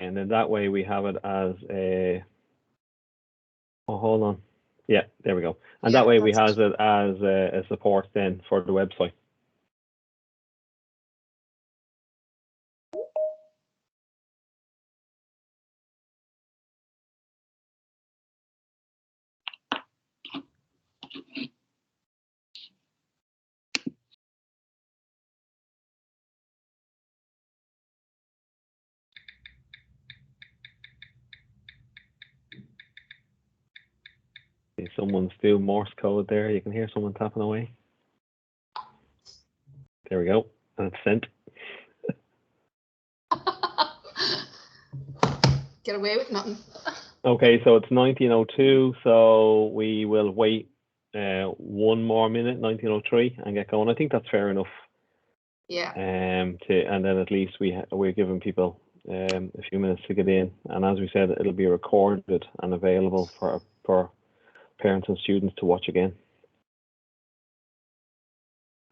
and then that way we have it as a, oh, hold on. Yeah, there we go. And that way we have it as a support then for the website. Someone's doing Morse code there. You can hear someone tapping away. There we go. And it's sent. Get away with nothing. Okay, so it's 19:02, so we will wait 1 more minute, 19:03, and get going. I think that's fair enough. Yeah. And then at least we're giving people a few minutes to get in. And as we said, it'll be recorded and available for parents and students to watch again.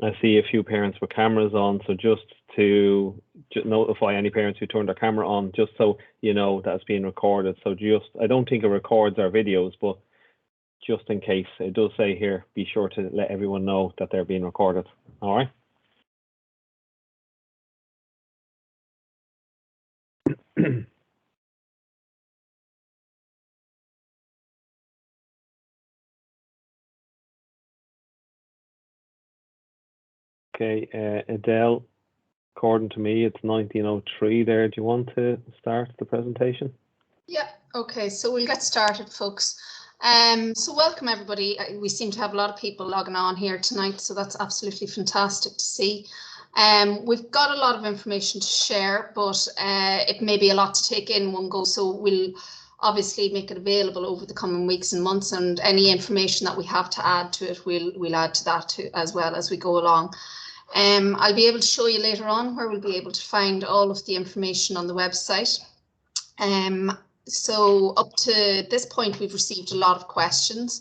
I see a few parents with cameras on, so just to notify any parents who turned their camera on, just so you know that's being recorded. So I don't think it records our videos, but just in case, it does say here, be sure to let everyone know that they're being recorded. All right. Okay, Adele, according to me, it's 19:03 there. Do you want to start the presentation? Yeah, okay, so we'll get started, folks. So welcome everybody. We seem to have a lot of people logging on here tonight, so that's absolutely fantastic to see. We've got a lot of information to share, but it may be a lot to take in one go, so we'll obviously make it available over the coming weeks and months, and any information that we have to add to it, we'll add to that too, as well as we go along. I'll be able to show you later on where we'll be able to find all of the information on the website. So up to this point, we've received a lot of questions,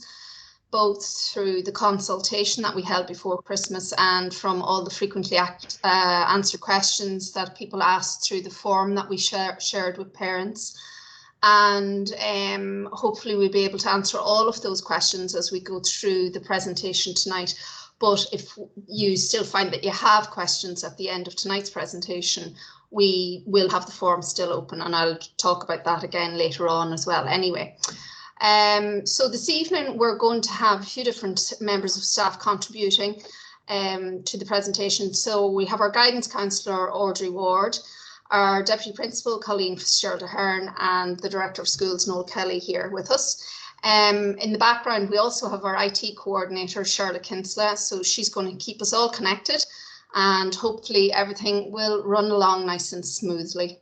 both through the consultation that we held before Christmas and from all the frequently answered questions that people asked through the forum that we shared with parents. And hopefully we'll be able to answer all of those questions as we go through the presentation tonight. But if you still find that you have questions at the end of tonight's presentation, we will have the forum still open, and I'll talk about that again later on as well anyway. So this evening we're going to have a few different members of staff contributing to the presentation. So we have our guidance counsellor Audrey Ward, our deputy principal Colleen Fitzgerald Ahern, and the director of schools Noel Kelly here with us. In the background, we also have our IT coordinator, Charlotte Kinsella, so she's going to keep us all connected, and hopefully everything will run along nice and smoothly.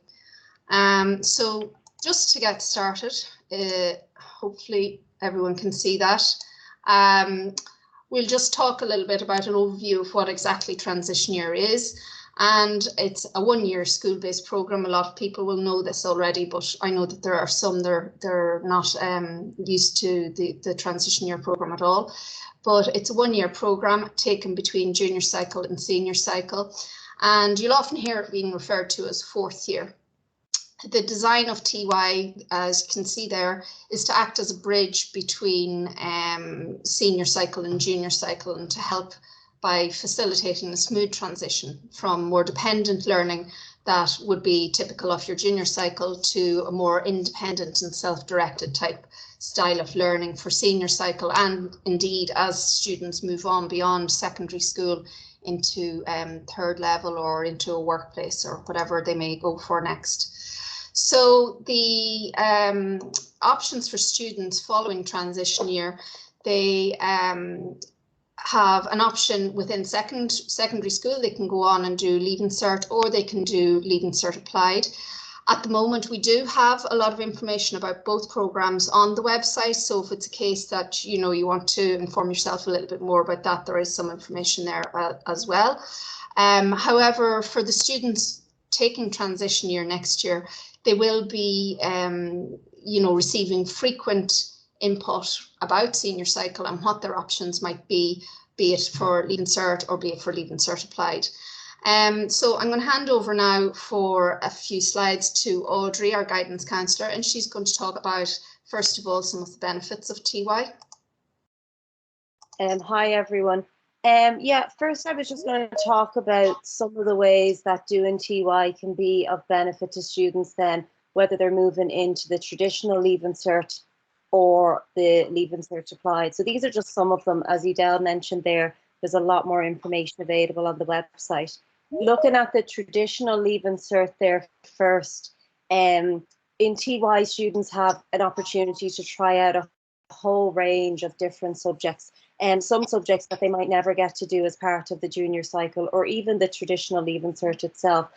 So just to get started, hopefully everyone can see that. We'll just talk a little bit about an overview of what exactly transition year is. And it's a one-year school-based programme. A lot of people will know this already, but I know that there are some they're not used to the transition year programme at all. But it's a one-year programme taken between junior cycle and senior cycle. And you'll often hear it being referred to as fourth year. The design of TY, as you can see there, is to act as a bridge between senior cycle and junior cycle, and to help by facilitating a smooth transition from more dependent learning that would be typical of your junior cycle to a more independent and self-directed type style of learning for senior cycle, and indeed as students move on beyond secondary school into third level or into a workplace or whatever they may go for next. So the options for students following transition year, they have an option within secondary school. They can go on and do Leaving Cert, or they can do Leaving Cert Applied. At the moment, we do have a lot of information about both programs on the website. So if it's a case that you want to inform yourself a little bit more about that, there is some information there as well. However, for the students taking transition year next year, they will be receiving frequent input about senior cycle and what their options might be it for Leaving Cert or be it for Leaving Cert Applied. So I'm going to hand over now for a few slides to Audrey, our guidance counsellor, and she's going to talk about, first of all, some of the benefits of TY. Hi everyone. Yeah, first I was just going to talk about some of the ways that doing TY can be of benefit to students then, whether they're moving into the traditional Leaving Cert or the Leaving Cert Applied. So these are just some of them. As Edel mentioned there, there's a lot more information available on the website. Looking at the traditional Leaving Cert there first, in TY students have an opportunity to try out a whole range of different subjects, and some subjects that they might never get to do as part of the junior cycle or even the traditional Leaving Cert itself.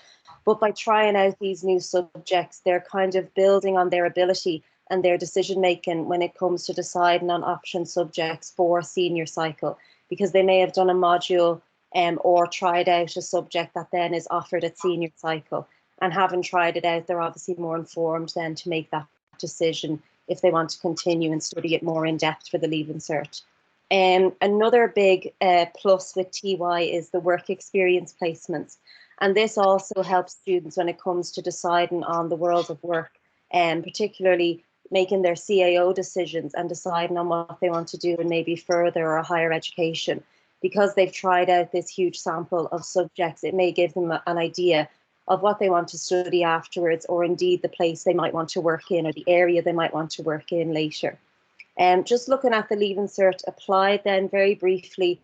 But by trying out these new subjects, they're kind of building on their ability and their decision making when it comes to deciding on option subjects for senior cycle, because they may have done a module or tried out a subject that then is offered at senior cycle. And having tried it out, they're obviously more informed then to make that decision if they want to continue and study it more in depth for the Leaving Cert. Another big plus with TY is the work experience placements. And this also helps students when it comes to deciding on the world of work, and particularly making their CAO decisions and deciding on what they want to do in maybe further or higher education. Because they've tried out this huge sample of subjects, it may give them an idea of what they want to study afterwards, or indeed the place they might want to work in or the area they might want to work in later. Just looking at the Leaving Cert Applied then very briefly,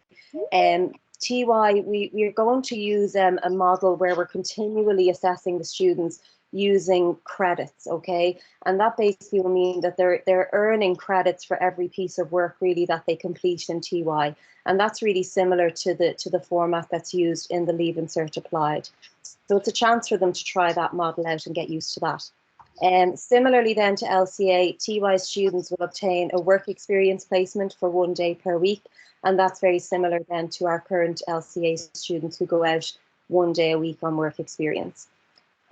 TY, we are going to use a model where we're continually assessing the students using credits, okay? And that basically will mean that they're earning credits for every piece of work really that they complete in TY. And that's really similar to the format that's used in the Leaving Cert Applied. So it's a chance for them to try that model out and get used to that. Similarly then to LCA, TY students will obtain a work experience placement for 1 day per week. And that's very similar then to our current LCA students who go out 1 day a week on work experience.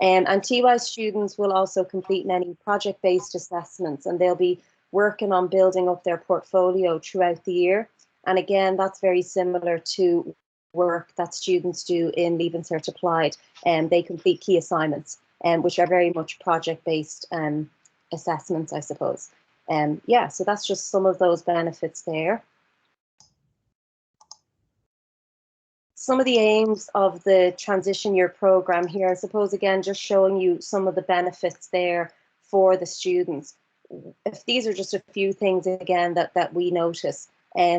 And TY students will also complete many project-based assessments, and they'll be working on building up their portfolio throughout the year. And again, that's very similar to work that students do in Leaving Cert Applied, and they complete key assignments, which are very much project-based assessments, I suppose. Yeah, so that's just some of those benefits there. Some of the aims of the transition year program here, I suppose, again, just showing you some of the benefits there for the students. If these are just a few things, again, that we notice.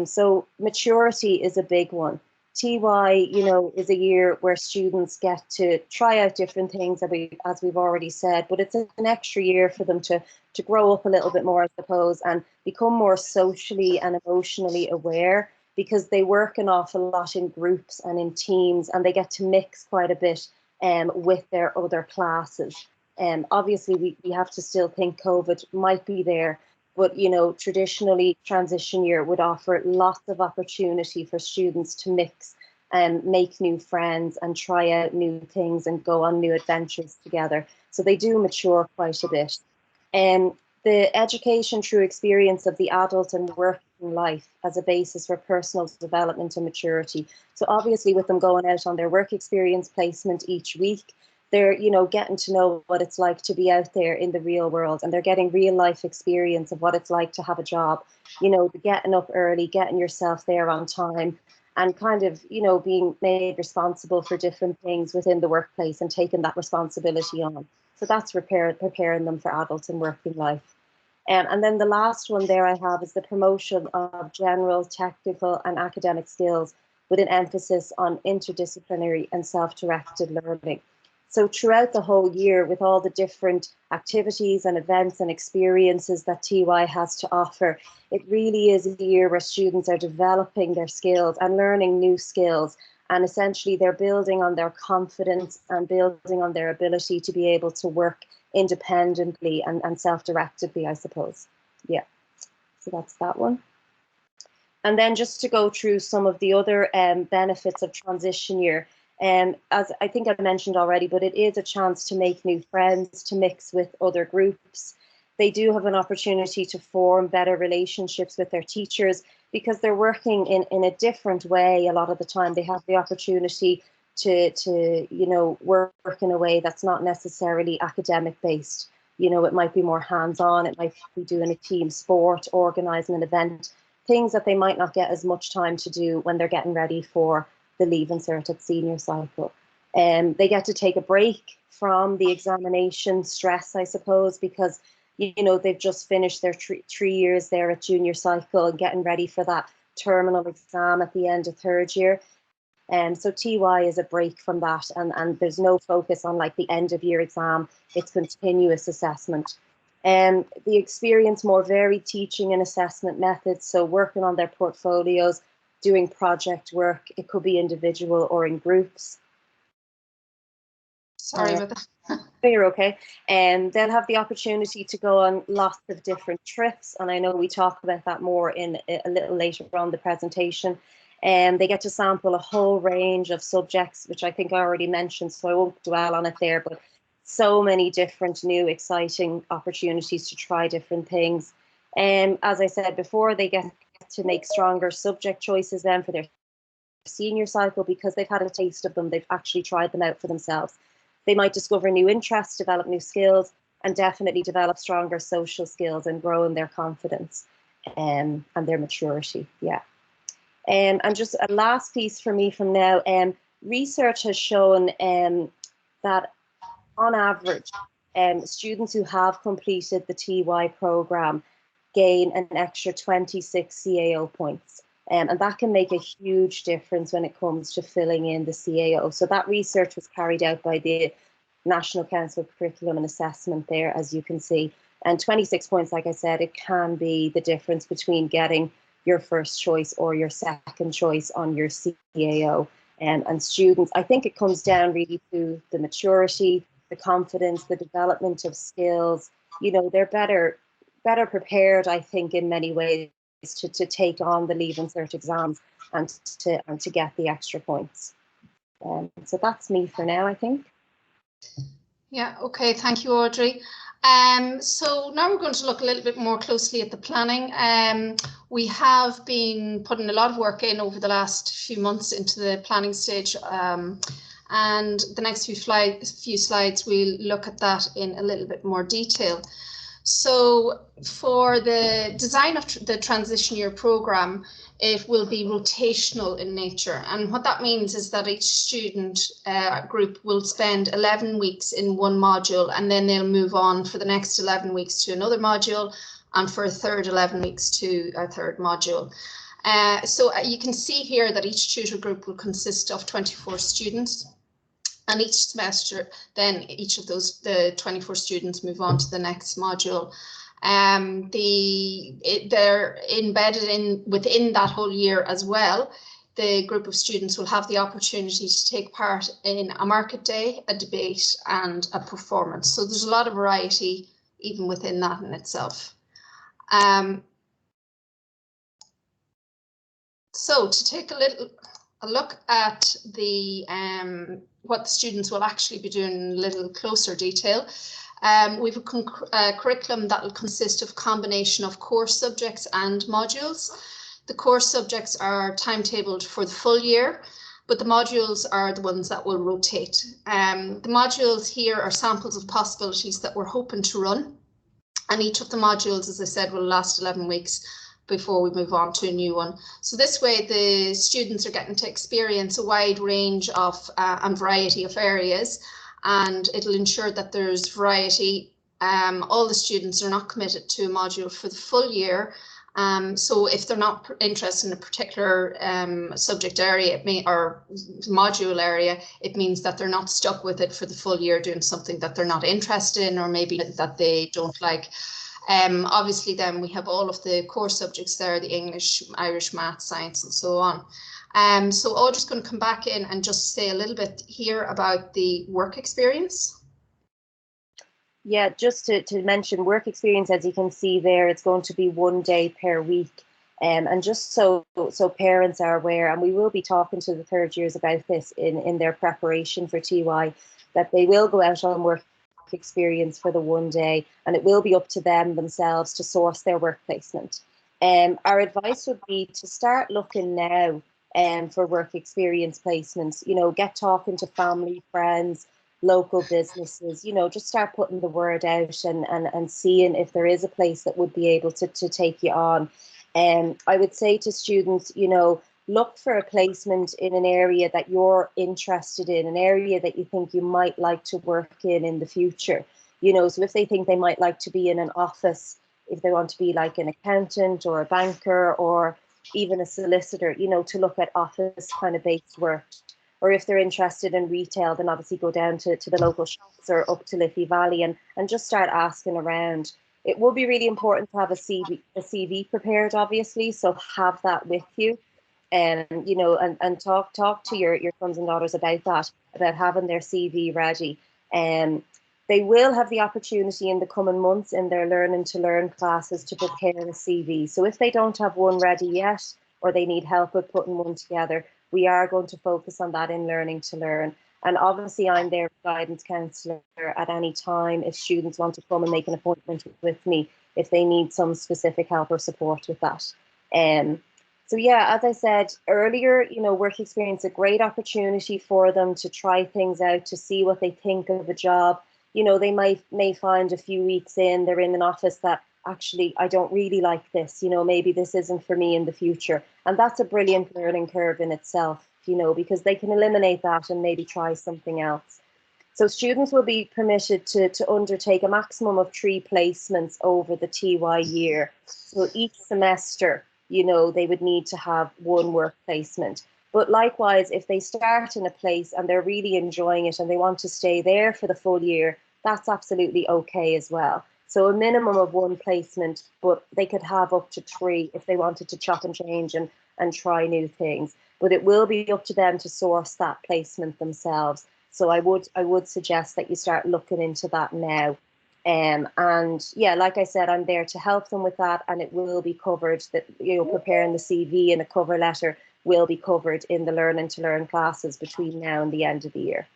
So maturity is a big one. TY, you know, is a year where students get to try out different things, as we've already said, but it's an extra year for them to grow up a little bit more, I suppose, and become more socially and emotionally aware, because they work an awful lot in groups and in teams, and they get to mix quite a bit with their other classes. Obviously, we have to still think COVID might be there, but you know, traditionally transition year would offer lots of opportunity for students to mix and make new friends and try out new things and go on new adventures together. So they do mature quite a bit. The education through experience of the adult and working life as a basis for personal development and maturity. So obviously with them going out on their work experience placement each week, they're, you know, getting to know what it's like to be out there in the real world, and they're getting real life experience of what it's like to have a job, you know, getting up early, getting yourself there on time, and kind of, you know, being made responsible for different things within the workplace and taking that responsibility on. So that's preparing them for adult and working life. And then the last one there I have is the promotion of general, technical and academic skills with an emphasis on interdisciplinary and self-directed learning. So throughout the whole year, with all the different activities and events and experiences that TY has to offer, it really is a year where students are developing their skills and learning new skills. And essentially they're building on their confidence and building on their ability to be able to work independently and self-directedly, I suppose. Yeah, so that's that one. And then just to go through some of the other benefits of transition year, as I think I mentioned already, but it is a chance to make new friends, to mix with other groups. They do have an opportunity to form better relationships with their teachers because they're working in a different way a lot of the time. They have the opportunity to you know, work in a way that's not necessarily academic based. You know, it might be more hands-on, it might be doing a team sport, organising an event, things that they might not get as much time to do when they're getting ready for the Leaving Cert at senior cycle. They get to take a break from the examination stress, I suppose, because you know they've just finished their 3 years there at junior cycle and getting ready for that terminal exam at the end of third year. So TY is a break from that, and there's no focus on like the end of year exam. It's continuous assessment. The experience more varied teaching and assessment methods, so working on their portfolios, doing project work. It could be individual or in groups. Sorry about that. You're okay. And they'll have the opportunity to go on lots of different trips, and I know we talk about that more in a little later on the presentation. And they get to sample a whole range of subjects, which I think I already mentioned, so I won't dwell on it there, but so many different new exciting opportunities to try different things. And as I said before, they get to make stronger subject choices then for their senior cycle because they've had a taste of them, they've actually tried them out for themselves. They might discover new interests, develop new skills, and definitely develop stronger social skills and grow in their confidence and their maturity. Yeah. And just a last piece for me from now, research has shown that on average, students who have completed the TY programme gain an extra 26 CAO points. And that can make a huge difference when it comes to filling in the CAO. So that research was carried out by the National Council for Curriculum and Assessment there, as you can see. And 26 points, like I said, it can be the difference between getting your first choice or your second choice on your CAO. And students, I think it comes down really to the maturity, the confidence, the development of skills. You know, they're better prepared, I think, in many ways to take on the Leaving Cert exams and to get the extra points. So that's me for now, I think. Yeah, okay, thank you, Audrey. So now we're going to look a little bit more closely at the planning. We have been putting a lot of work in over the last few months into the planning stage, and the next few slides we'll look at that in a little bit more detail. So for the design of the transition year programme, it will be rotational in nature. And what that means is that each student group will spend 11 weeks in one module, and then they'll move on for the next 11 weeks to another module, and for a third 11 weeks to a third module. So you can see here that each tutor group will consist of 24 students. And each semester, then each of the 24 students move on to the next module. They're embedded within that whole year as well. The group of students will have the opportunity to take part in a market day, a debate, and a performance. So there's a lot of variety even within that in itself. So to take a look at the what the students will actually be doing in a little closer detail. We have a curriculum that will consist of a combination of core subjects and modules. The core subjects are timetabled for the full year, but the modules are the ones that will rotate. The modules here are samples of possibilities that we're hoping to run, and each of the modules, as I said, will last 11 weeks before we move on to a new one. So this way the students are getting to experience a wide range of and variety of areas, and it'll ensure that there's variety. All the students are not committed to a module for the full year. So if they're not interested in a particular subject area, or module area, it means that they're not stuck with it for the full year doing something that they're not interested in, or maybe that they don't like. Obviously then we have all of the core subjects there, the English, Irish, maths, science, and so on. So Audrey's going to come back in and just say a little bit here about the work experience. Yeah, just to mention work experience, as you can see there, it's going to be 1 day per week. And just so parents are aware, and we will be talking to the third years about this in their preparation for TY, that they will go out on work experience for the 1 day, and it will be up to them themselves to source their work placement. Our advice would be to start looking now for work experience placements. You know, get talking to family, friends, local businesses, you know, just start putting the word out and seeing if there is a place that would be able to take you on. And I would say to students, you know, look for a placement in an area that you're interested in, an area that you think you might like to work in the future. You know, so if they think they might like to be in an office, if they want to be like an accountant or a banker or even a solicitor, you know, to look at office kind of based work. Or if they're interested in retail, then obviously go down to the local shops or up to Liffey Valley and just start asking around. It will be really important to have a CV prepared, obviously, so have that with you. And you know, and talk to your sons and daughters about that, about having their CV ready. And they will have the opportunity in the coming months in their learning to learn classes to prepare a CV. So if they don't have one ready yet, or they need help with putting one together, we are going to focus on that in learning to learn. And obviously I'm their guidance counsellor at any time if students want to come and make an appointment with me, if they need some specific help or support with that. So yeah, as I said earlier, you know, work experience is a great opportunity for them to try things out, to see what they think of a job. You know, they may find a few weeks in, they're in an office that actually, I don't really like this, you know, maybe this isn't for me in the future. And that's a brilliant learning curve in itself, you know, because they can eliminate that and maybe try something else. So students will be permitted to undertake a maximum of 3 placements over the TY year. So each semester, you know, they would need to have 1 work placement. But likewise, if they start in a place and they're really enjoying it and they want to stay there for the full year, that's absolutely okay as well. So a minimum of 1 placement, but they could have up to 3 if they wanted to chop and change and try new things. But it will be up to them to source that placement themselves. So I would suggest that you start looking into that now. And yeah, like I said, I'm there to help them with that, and it will be covered, that, you know, preparing the CV and a cover letter will be covered in the learning to learn classes between now and the end of the year.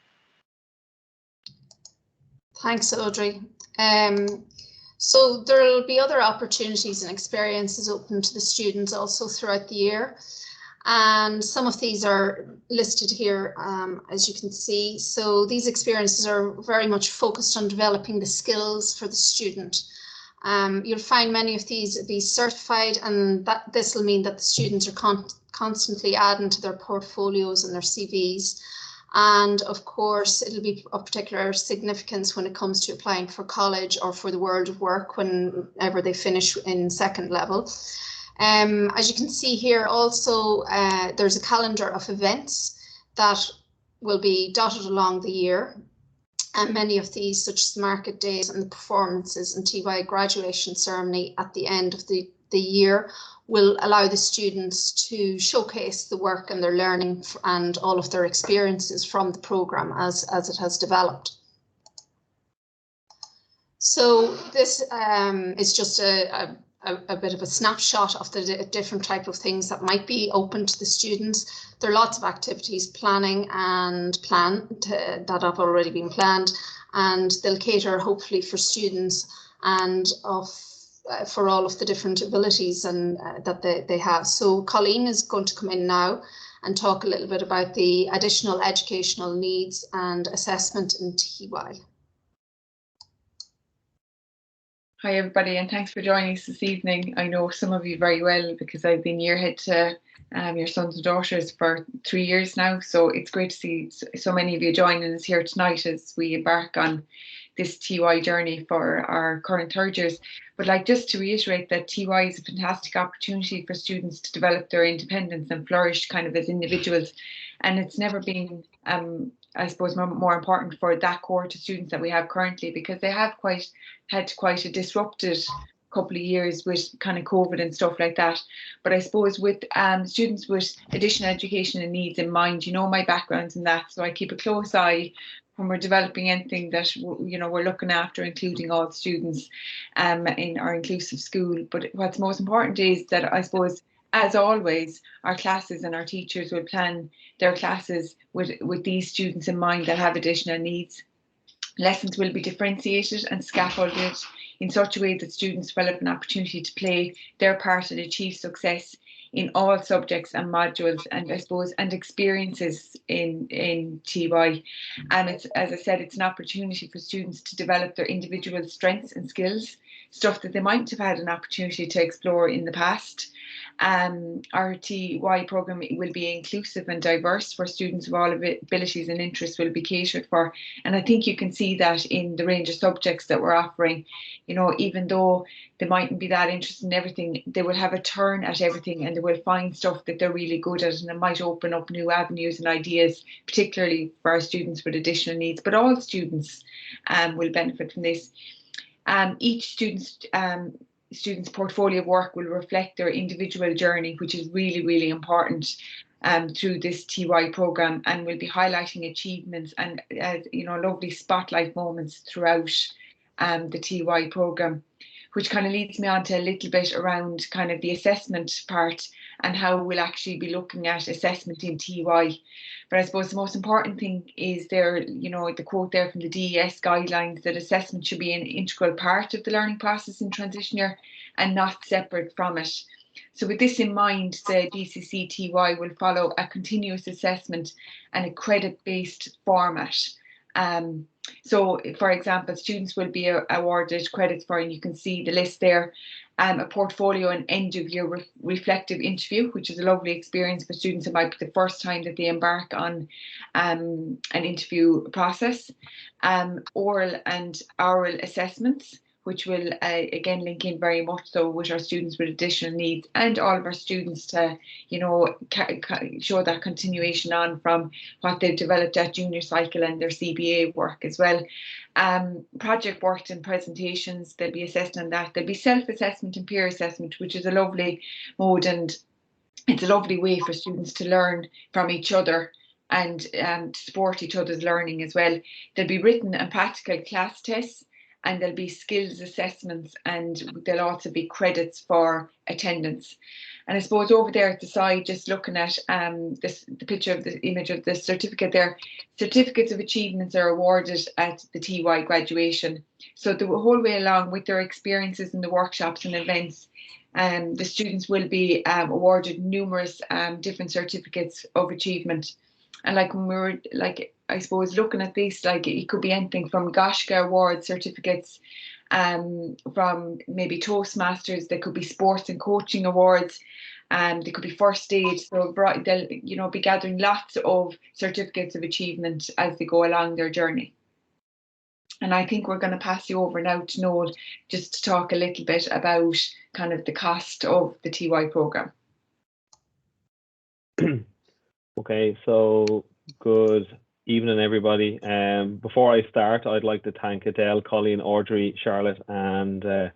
Thanks, Audrey. So there will be other opportunities and experiences open to the students also throughout the year. And some of these are listed here, as you can see. So these experiences are very much focused on developing the skills for the student. You'll find many of these be certified, and that this will mean that the students are constantly adding to their portfolios and their CVs. And of course, it'll be of particular significance when it comes to applying for college or for the world of work whenever they finish in 2nd level. As you can see here also, there's a calendar of events that will be dotted along the year. And many of these, such as market days and the performances and TY graduation ceremony at the end of the year, will allow the students to showcase the work and their learning and all of their experiences from the programme as it has developed. So this is just a bit of a snapshot of the different type of things that might be open to the students. There are lots of activities that have already been planned, and they'll cater hopefully for students and for all of the different abilities and that they have. So Colleen is going to come in now and talk a little bit about the additional educational needs and assessment in TY. Hi everybody, and thanks for joining us this evening. I know some of you very well because I've been year head to your sons and daughters for 3 years now, so it's great to see so many of you joining us here tonight as we embark on this TY journey for our current 3rd years. But like, just to reiterate that TY is a fantastic opportunity for students to develop their independence and flourish kind of as individuals, and it's never been I suppose more important for that cohort of students that we have currently, because they have had quite a disrupted couple of years with kind of COVID and stuff like that. But I suppose with students with additional education and needs in mind, you know, my background's in that, so I keep a close eye when we're developing anything that, you know, we're looking after including all students in our inclusive school. But what's most important is that, I suppose, as always, our classes and our teachers will plan their classes with these students in mind that have additional needs. Lessons will be differentiated and scaffolded in such a way that students develop an opportunity to play their part and achieve success in all subjects and modules, and I suppose and experiences in TY. It's, as I said, it's an opportunity for students to develop their individual strengths and skills, stuff that they might have had an opportunity to explore in the past. Our TY programme will be inclusive and diverse, where students of all abilities and interests will be catered for. And I think you can see that in the range of subjects that we're offering. You know, even though they mightn't be that interested in everything, they will have a turn at everything, and they will find stuff that they're really good at, and it might open up new avenues and ideas, particularly for our students with additional needs. But all students will benefit from this. Each student's portfolio of work will reflect their individual journey, which is really, really important through this TY programme, and we'll be highlighting achievements and lovely spotlight moments throughout the TY programme, which kind of leads me on to a little bit around kind of the assessment part and how we'll actually be looking at assessment in TY. But I suppose the most important thing is there, you know, the quote there from the DES guidelines, that assessment should be an integral part of the learning process in transition year and not separate from it. So with this in mind, the DCC TY will follow a continuous assessment and a credit-based format. So, for example, students will be awarded credits for, and you can see the list there, a portfolio and end-of-year reflective interview, which is a lovely experience for students. It might be the first time that they embark on an interview process, oral and oral assessments, which will again link in very much so with our students with additional needs, and all of our students to, you know, show that continuation on from what they've developed at junior cycle and their CBA work as well. Project work and presentations, they'll be assessed on that. There'll be self-assessment and peer assessment, which is a lovely mode, and it's a lovely way for students to learn from each other and to support each other's learning as well. There'll be written and practical class tests, and there'll be skills assessments, and there'll also be credits for attendance. And I suppose over there at the side, just looking at the picture of the image of the certificate there, certificates of achievements are awarded at the TY graduation. So the whole way along with their experiences in the workshops and events, the students will be awarded numerous different certificates of achievement. And like when we were, like, I suppose looking at this, like it could be anything from Goshka Award certificates, from maybe Toastmasters, there could be sports and coaching awards, there could be first aid. So they'll, you know, be gathering lots of certificates of achievement as they go along their journey. And I think we're going to pass you over now to Noel, just to talk a little bit about kind of the cost of the TY programme. Okay, so good evening, everybody. Before I start, I'd like to thank Adele, Colleen, Audrey, Charlotte, and did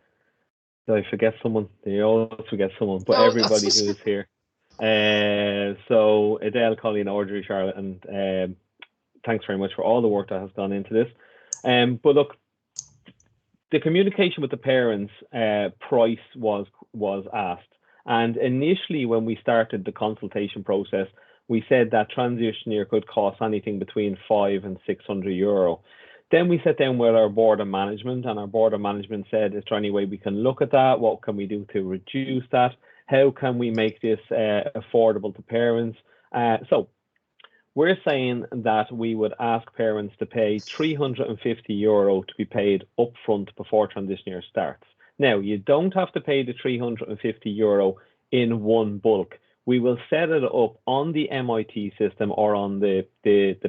I forget someone? You always forget someone, but everybody who is here. So Adele, Colleen, Audrey, Charlotte, and thanks very much for all the work that has gone into this. But look, the communication with the parents, price was asked, and initially when we started the consultation process, we said that transition year could cost anything between €500 and €600. Then we sat down with our board of management, and our board of management said, is there any way we can look at that? What can we do to reduce that? How can we make this affordable to parents? So we're saying that we would ask parents to pay €350 to be paid upfront before transition year starts. Now, you don't have to pay the €350 in one bulk. We will set it up on the MIT system or on the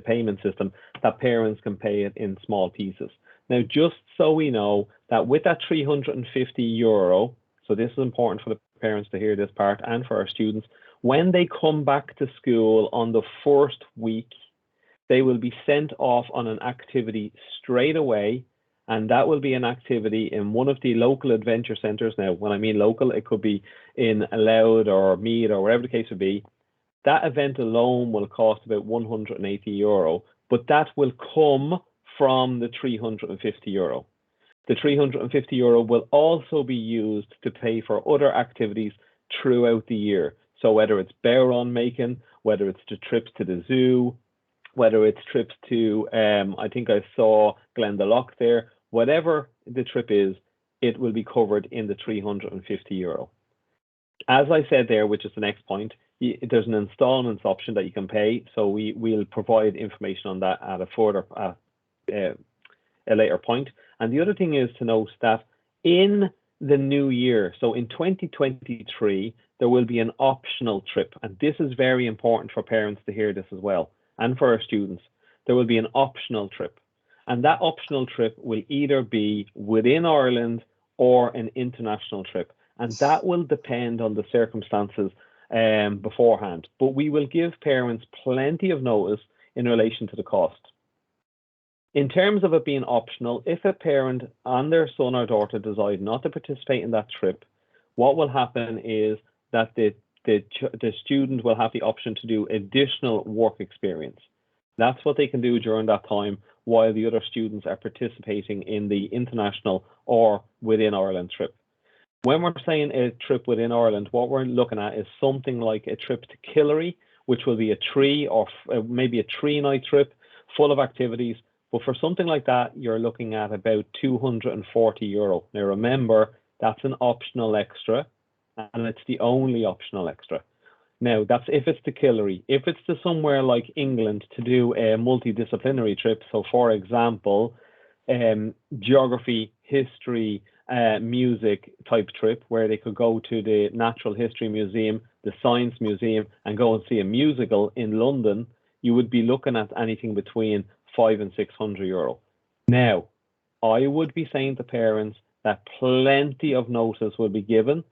payment system that parents can pay it in small pieces. Now, just so we know that with that €350, so this is important for the parents to hear this part and for our students, when they come back to school on the first week, they will be sent off on an activity straight away. And that will be an activity in one of the local adventure centres. Now, when I mean local, it could be in Louth or Meath or wherever the case would be. That event alone will cost about €180, but that will come from the €350. The €350 will also be used to pay for other activities throughout the year. So whether it's bear on making, whether it's the trips to the zoo, whether it's trips to, I think I saw Glendalough there, whatever the trip is, it will be covered in the €350. As I said there, which is the next point, there's an installments option that you can pay. So we'll provide information on that at a later point. And the other thing is to note that in the new year, so in 2023, there will be an optional trip. And this is very important for parents to hear this as well, and for our students. There will be an optional trip. And that optional trip will either be within Ireland or an international trip. And that will depend on the circumstances beforehand. But we will give parents plenty of notice in relation to the cost. In terms of it being optional, if a parent and their son or daughter decide not to participate in that trip, what will happen is that the student will have the option to do additional work experience. That's what they can do during that time while the other students are participating in the international or within Ireland trip. When we're saying a trip within Ireland, what we're looking at is something like a trip to Killary, which will be a 3 or maybe a 3-night trip full of activities. But for something like that, you're looking at about €240. Now remember, that's an optional extra, and it's the only optional extra. Now, that's if it's to Killary. If it's to somewhere like England to do a multidisciplinary trip, so for example, geography, history, music type trip, where they could go to the Natural History Museum, the Science Museum, and go and see a musical in London, you would be looking at anything between €500 and €600. Now, I would be saying to parents that plenty of notice will be given,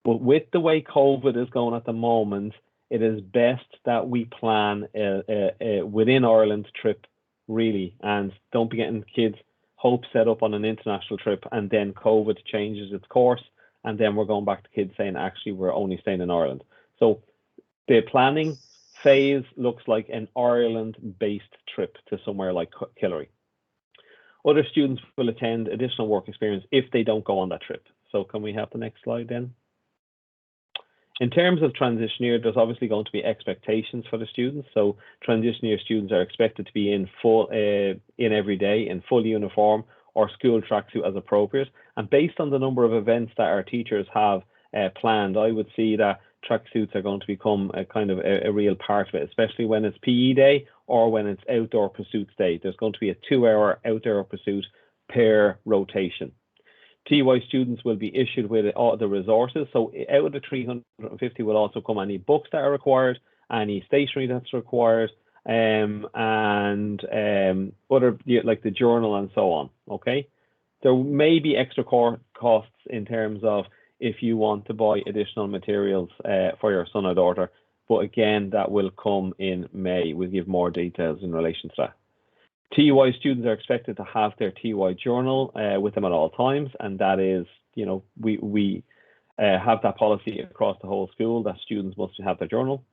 but with the way COVID is going at the moment, it is best that we plan a within Ireland trip, really, and don't be getting kids' hopes set up on an international trip, and then COVID changes its course, and then we're going back to kids saying, actually, we're only staying in Ireland. So the planning phase looks like an Ireland-based trip to somewhere like Killary. Other students will attend additional work experience if they don't go on that trip. So can we have the next slide then? In terms of transition year, there's obviously going to be expectations for the students. So transition year students are expected to be in every day, in full uniform or school tracksuit as appropriate. And based on the number of events that our teachers have planned, I would see that tracksuits are going to become a kind of a real part of it, especially when it's PE day or when it's outdoor pursuits day. There's going to be a 2-hour outdoor pursuit per rotation. TY students will be issued with all the resources. So out of the 350 will also come any books that are required, any stationery that's required, and other like the journal and so on. Okay, there may be extra costs in terms of if you want to buy additional materials for your son or daughter, but again, that will come in May. We'll give more details in relation to that. TY students are expected to have their TY journal with them at all times, and that is, you know, we have that policy across the whole school that students must have their journal.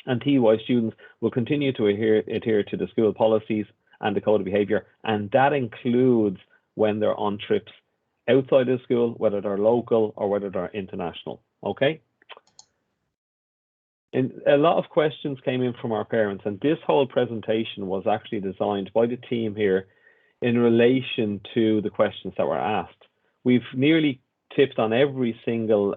And TY students will continue to adhere to the school policies and the code of behaviour, and that includes when they're on trips outside of school, whether they're local or whether they're international. Okay. And a lot of questions came in from our parents, and this whole presentation was actually designed by the team here in relation to the questions that were asked. We've nearly tipped on every single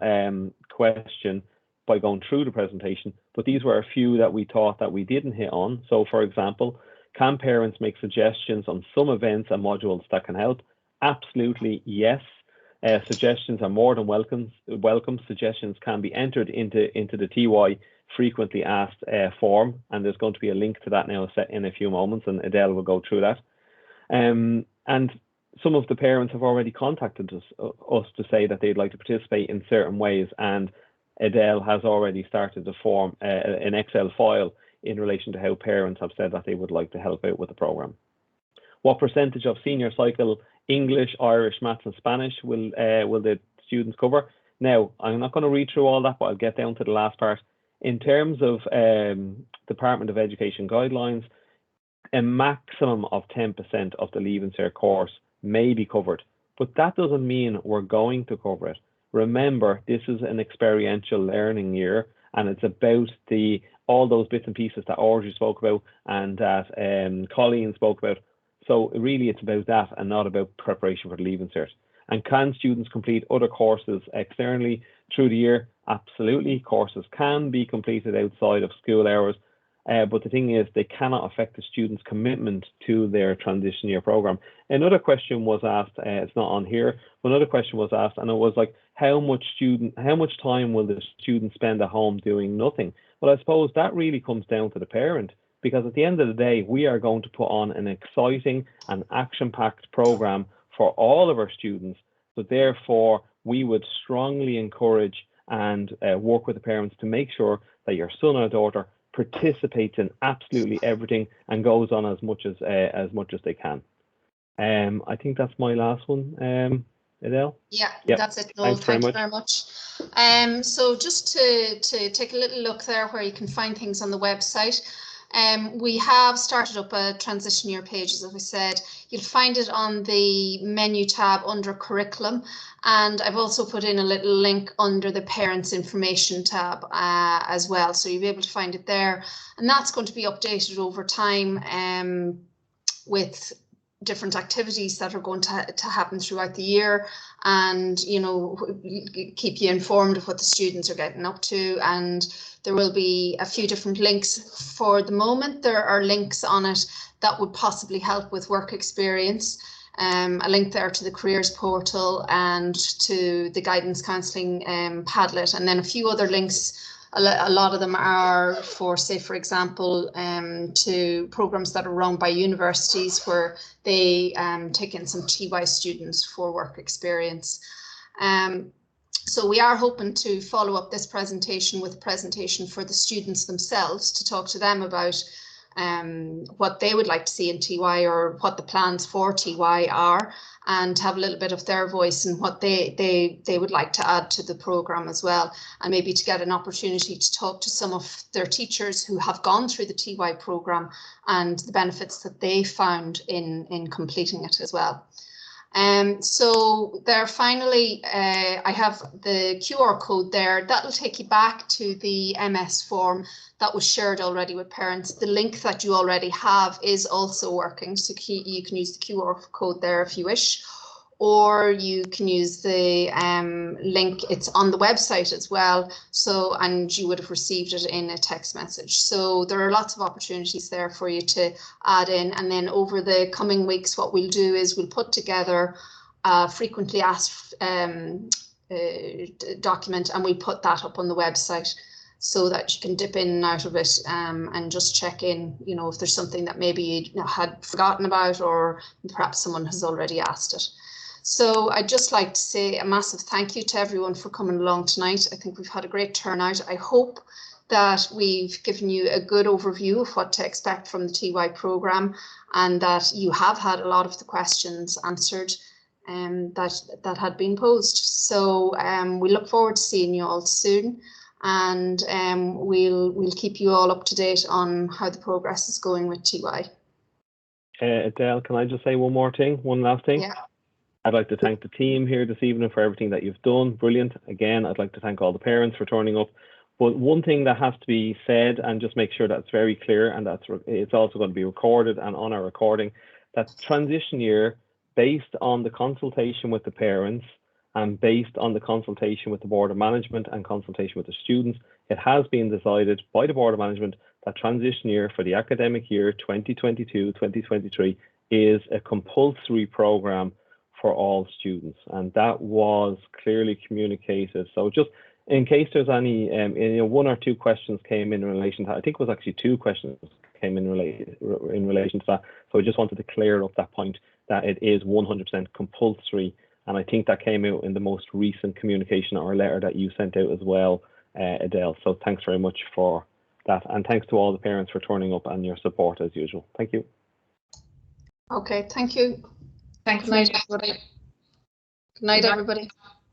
question by going through the presentation, but these were a few that we thought that we didn't hit on. So for example, can parents make suggestions on some events and modules that can help? Absolutely, yes. Suggestions are more than welcome. Suggestions can be entered into the TY frequently asked form, and there's going to be a link to that now set in a few moments, and Adele will go through that. And some of the parents have already contacted us to say that they'd like to participate in certain ways, and Adele has already started to form an Excel file in relation to how parents have said that they would like to help out with the program. What percentage of senior cycle English, Irish, Maths and Spanish will the students cover? Now, I'm not going to read through all that, but I'll get down to the last part. In terms of Department of Education guidelines, a maximum of 10% of the Leaving Cert course may be covered, but that doesn't mean we're going to cover it. Remember, this is an experiential learning year, and it's about all those bits and pieces that Audrey spoke about and that Colleen spoke about. So really it's about that and not about preparation for the Leaving Cert. And can students complete other courses externally through the year? Absolutely. Courses can be completed outside of school hours, but the thing is, they cannot affect the students' commitment to their transition year program. Another question was asked, it's not on here, but another question was asked, and it was like, how much time will the student spend at home doing nothing? Well, I suppose that really comes down to the parent, because at the end of the day, we are going to put on an exciting and action-packed program for all of our students. So therefore, we would strongly encourage and work with the parents to make sure that your son or daughter participates in absolutely everything and goes on as much as they can. I think that's my last one. Adele? Yeah, Yep. that's it. No, thank you very much. So just to take a little look there where you can find things on the website. We have started up a transition year page, as I said. You'll find it on the menu tab under curriculum, and I've also put in a little link under the parents information tab as well, so you'll be able to find it there, and that's going to be updated over time with different activities that are going to happen throughout the year, and keep you informed of what the students are getting up to. And there will be a few different links. For the moment, there are links on it that would possibly help with work experience. A link there to the careers portal and to the guidance counselling Padlet, and then a few other links. A lot of them are for, say, for example, to programs that are run by universities where they take in some TY students for work experience. So we are hoping to follow up this presentation with a presentation for the students themselves to talk to them about what they would like to see in TY, or what the plans for TY are, and have a little bit of their voice and what they would like to add to the programme as well, and maybe to get an opportunity to talk to some of their teachers who have gone through the TY programme and the benefits that they found in completing it as well. So there, finally, I have the QR code there. That'll take you back to the MS form that was shared already with parents. The link that you already have is also working, so you can use the QR code there if you wish, or you can use the link. It's on the website as well, so, and you would have received it in a text message. So there are lots of opportunities there for you to add in, and then over the coming weeks, what we'll do is we'll put together a frequently asked document, and we put that up on the website so that you can dip in and out of it and just check in, if there's something that maybe you had forgotten about, or perhaps someone has already asked it. So I'd just like to say a massive thank you to everyone for coming along tonight. I think we've had a great turnout. I hope that we've given you a good overview of what to expect from the TY programme, and that you have had a lot of the questions answered that had been posed. So we look forward to seeing you all soon, and we'll keep you all up to date on how the progress is going with TY. Adele, can I just say one last thing? Yeah. I'd like to thank the team here this evening for everything that you've done. Brilliant. Again, I'd like to thank all the parents for turning up. But one thing that has to be said, and just make sure that's very clear, and it's also going to be recorded and on our recording, that transition year, based on the consultation with the parents and based on the consultation with the Board of Management and consultation with the students, it has been decided by the Board of Management that transition year for the academic year 2022-2023 is a compulsory programme for all students, and that was clearly communicated. So just in case there's any, one or two questions came in relation to that. I think it was actually two questions came in relation to that. So I just wanted to clear up that point, that it is 100% compulsory, and I think that came out in the most recent communication or letter that you sent out as well, Adele. So thanks very much for that, and thanks to all the parents for turning up and your support as usual. Thank you. Okay, thank you. Thanks. Good night, everybody. Good night, everybody.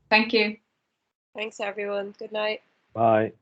Thank you. Thanks, everyone. Good night. Bye.